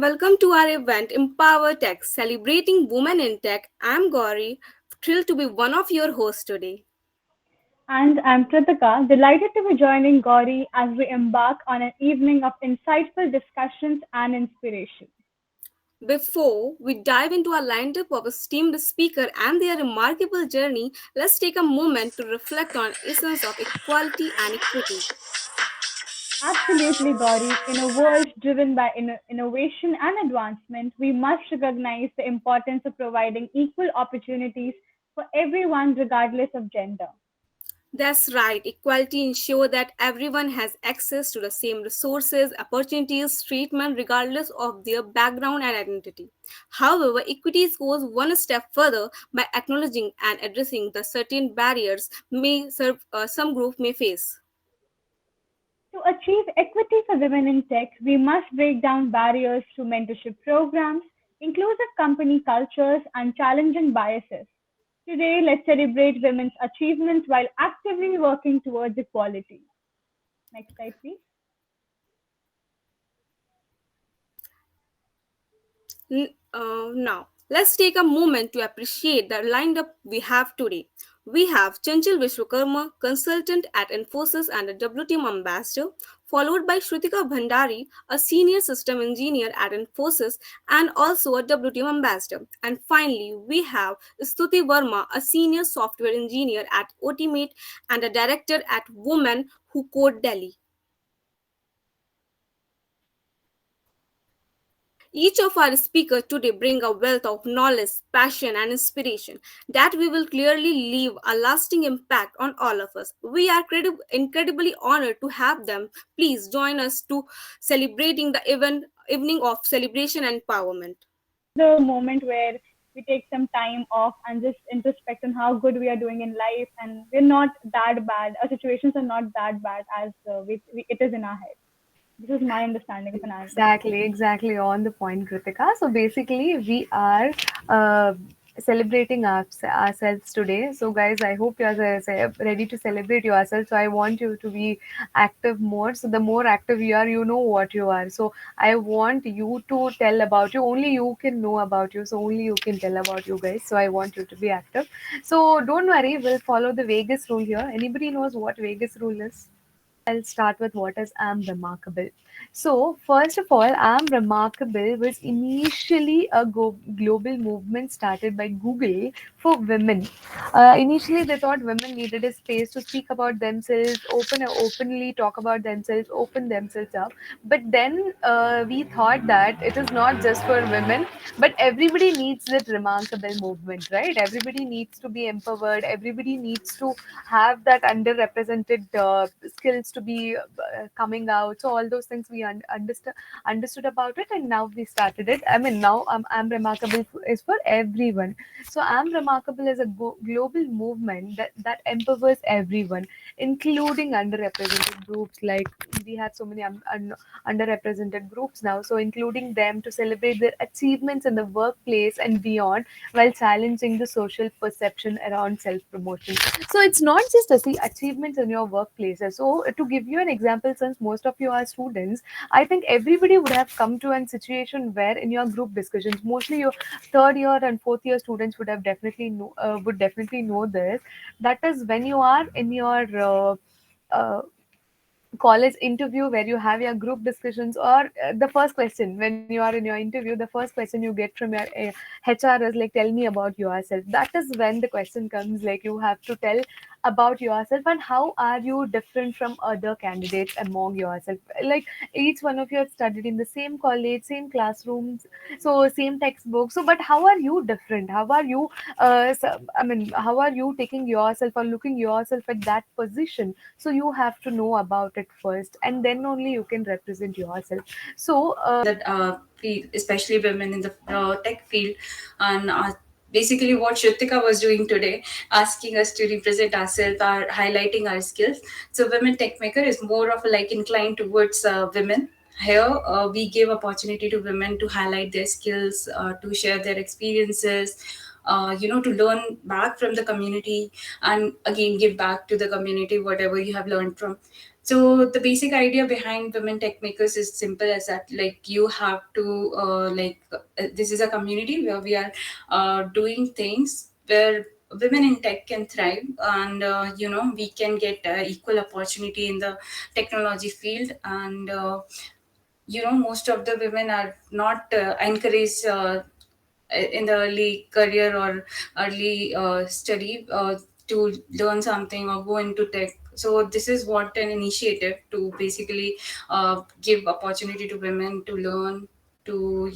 Welcome to our event Empower Tech, celebrating women in tech. I'm Gauri, thrilled to be one of your hosts today. And I'm Kritika, delighted to be joining Gauri as we embark on an evening of insightful discussions and inspiration. Before we dive into our lineup of esteemed speaker and their remarkable journey, let's take a moment to reflect on essence of equality and equity. Absolutely, Gauri. In a world driven by innovation and advancement, we must recognize the importance of providing equal opportunities for everyone, regardless of gender. That's right. Equality ensures that everyone has access to the same resources, opportunities, treatment, regardless of their background and identity. However, equity goes one step further by acknowledging and addressing the certain barriers some group may face. To achieve equity for women in tech, we must break down barriers through mentorship programs, inclusive company cultures, and challenging biases. Today, let's celebrate women's achievements while actively working towards equality. Next slide, please. Now, let's take a moment to appreciate the lineup we have today. We have Chanchal Vishwakarma, consultant at Infosys and a WTM ambassador, followed by Shrutika Bhandari, a senior system engineer at Infosys and also a WTM ambassador. And finally, we have Stuti Verma, a senior software engineer at Otimate and a director at Women Who Code Delhi. Each of our speakers today bring a wealth of knowledge, passion, and inspiration that we will clearly leave a lasting impact on all of us. We are incredibly honored to have them. Please join us to celebrating the evening of celebration and empowerment. The moment where we take some time off and just introspect on how good we are doing in life, and we're not that bad. Our situations are not that bad as it is in our head. This is my understanding of an Exactly on the point, Kritika. So basically, we are uh, celebrating ourselves today. So, guys, I hope you are ready to celebrate yourself. So, I want you to be active more. So, the more active you are, you know what you are. So, I want you to tell about you. Only you can know about you. So, only you can tell about you guys. So, I want you to be active. So, don't worry. We'll follow the Vegas rule here. Anybody knows what Vegas rule is? I'll start with what is Am Remarkable. So, first of all, Am Remarkable was initially a global movement started by Google for women. Initially, they thought women needed a space to speak about themselves, openly talk about themselves, open themselves up. But then we thought that it is not just for women, but everybody needs that remarkable movement, right? Everybody needs to be empowered. Everybody needs to have that underrepresented skills to be coming out. So all those things we understood about it, and now we started it. I mean, now I'm remarkable is for everyone. So I'm remarkable is a global movement that empowers everyone, including underrepresented groups. Like we have so many underrepresented groups now, so including them to celebrate their achievements in the workplace and beyond, while challenging the social perception around self promotion. So it's not just to see achievements in your workplaces. So to give you an example, since most of you are students, I think everybody would have come to a situation where in your group discussions, mostly your third year and fourth year students would definitely know this. That is when you are in your uh, college interview where you have your group discussions, or the first question when you are in your interview, the first question you get from your HR is like, tell me about yourself. That is when the question comes, like you have to tell about yourself and how are you different from other candidates among yourself. Like each one of you have studied in the same college, same classrooms, so same textbook. So but how are you different? How are you I mean, how are you taking yourself or looking yourself at that position? So you have to know about it first, and then only you can represent yourself. So that field, especially women in the tech field, and basically what Shrutika was doing today, asking us to represent ourselves, highlighting our skills. So Women Techmaker is more of like inclined towards women. Here, we give opportunity to women to highlight their skills, to share their experiences, to learn back from the community, and again give back to the community whatever you have learned from. So the basic idea behind Women Tech Makers is simple as that, like you have to this is a community where we are doing things where women in tech can thrive, and we can get equal opportunity in the technology field. And most of the women are not encouraged in the early career or early study to learn something or go into tech. So this is what an initiative to basically give opportunity to women to learn, to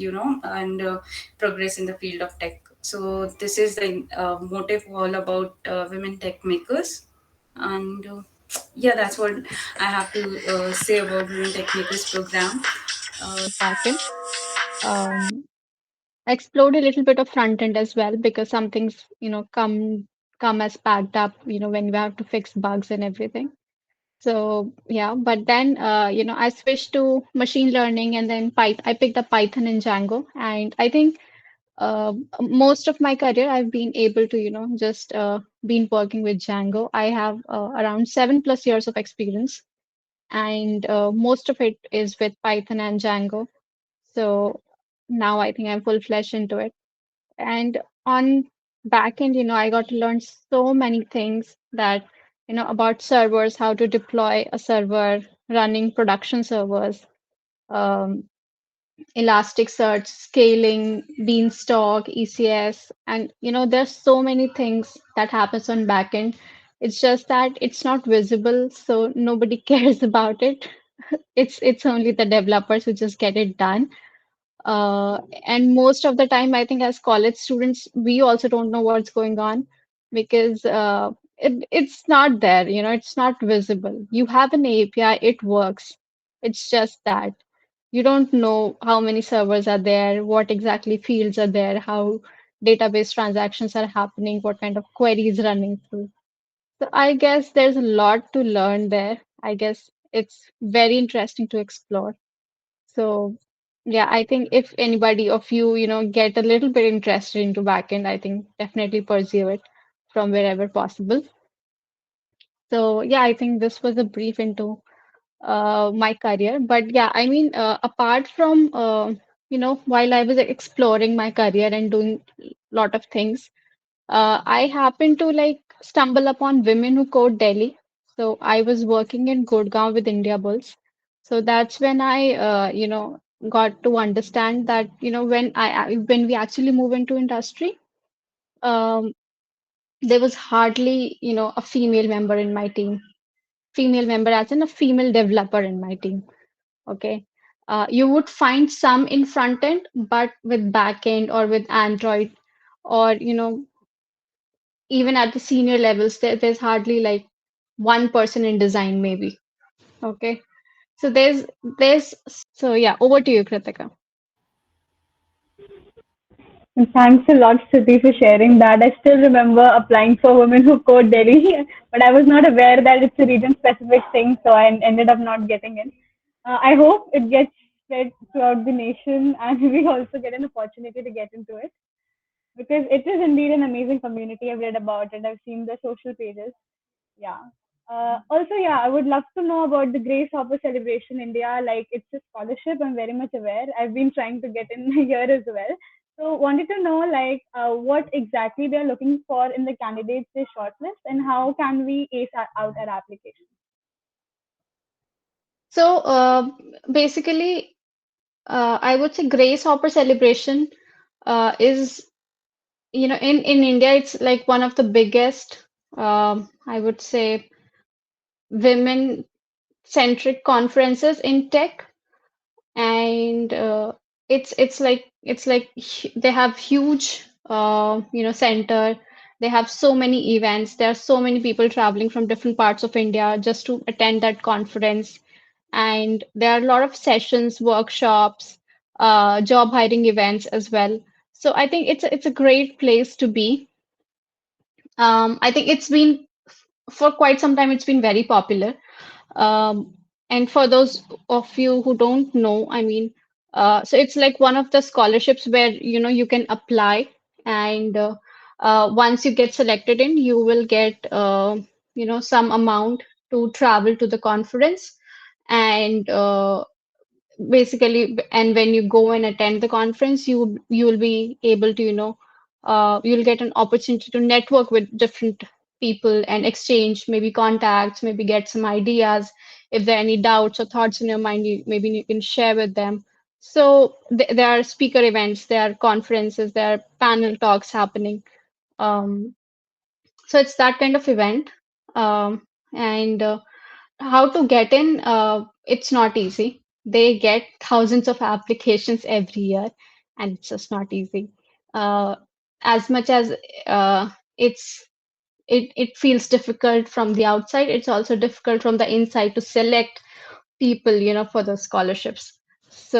and progress in the field of tech. So this is the motive all about women tech makers. And yeah, that's what I have to say about women tech makers program. Backend. Um, I explored a little bit of front end as well because some things, come as packed up, when you have to fix bugs and everything. So yeah, but then I switched to machine learning and then Python. I picked up Python and Django, and I think most of my career I've been able to, just been working with Django. I have around 7+ years of experience, and most of it is with Python and Django. So now I think I'm full-fledged into it. And on back end, I got to learn so many things that, about servers, how to deploy a server, running production servers, um, Elasticsearch, scaling, Beanstalk, ECS, and there's so many things that happens on backend. It's just that it's not visible, so nobody cares about it. It's only the developers who just get it done. And most of the time, I think as college students, we also don't know what's going on because it's not there, it's not visible. You have an API, it works. It's just that you don't know how many servers are there, what exactly fields are there, how database transactions are happening, what kind of queries running through. So I guess there's a lot to learn there. I guess it's very interesting to explore. So yeah, I think if anybody of you, get a little bit interested into backend, I think definitely pursue it from wherever possible. So yeah, I think this was a brief into my career. But yeah, I mean, apart from while I was exploring my career and doing a lot of things, I happened to like stumble upon Women Who Code Delhi. So I was working in Gurgaon with India Bulls. So that's when I, got to understand that, when we actually move into industry, um, there was hardly, a female member in my team. Female member as in a female developer in my team. Okay. You would find some in front end, but with back end or with Android or, even at the senior levels, there's hardly like one person in design, maybe. Okay. So there's so yeah, over to you, Kritika. And thanks a lot, Sruti, for sharing that. I still remember applying for Women Who Code Delhi, but I was not aware that it's a region-specific thing, so I ended up not getting in. I hope it gets spread throughout the nation, and we also get an opportunity to get into it because it is indeed an amazing community. I've read about it. I've seen the social pages. Yeah. Also, yeah, I would love to know about the Grace Hopper Celebration India. Like, it's a scholarship. I'm very much aware. I've been trying to get in here as well. So, wanted to know like what exactly they're looking for in the candidates they shortlist, and how can we ace out our application? So basically, I would say Grace Hopper celebration is, in India, it's like one of the biggest, I would say, women-centric conferences in tech. And it's like they have huge center. They have so many events. There are so many people traveling from different parts of India just to attend that conference. And there are a lot of sessions, workshops, job hiring events as well. So I think it's a great place to be. I think it's been for quite some time, it's been very popular. And for those of you who don't know, I mean, so it's like one of the scholarships where you can apply, and once you get selected in, you will get some amount to travel to the conference. And basically, and when you go and attend the conference, you will be able to, you'll get an opportunity to network with different people and exchange maybe contacts, maybe get some ideas. If there are any doubts or thoughts in your mind, maybe you can share with them. So there are speaker events, there are conferences, there are panel talks happening. um, so it's that kind of event. And how to get in? It's not easy. They get thousands of applications every year, and it's just not easy. Uh, as much as uh, it's it feels difficult from the outside, it's also difficult from the inside to select people, for those scholarships. So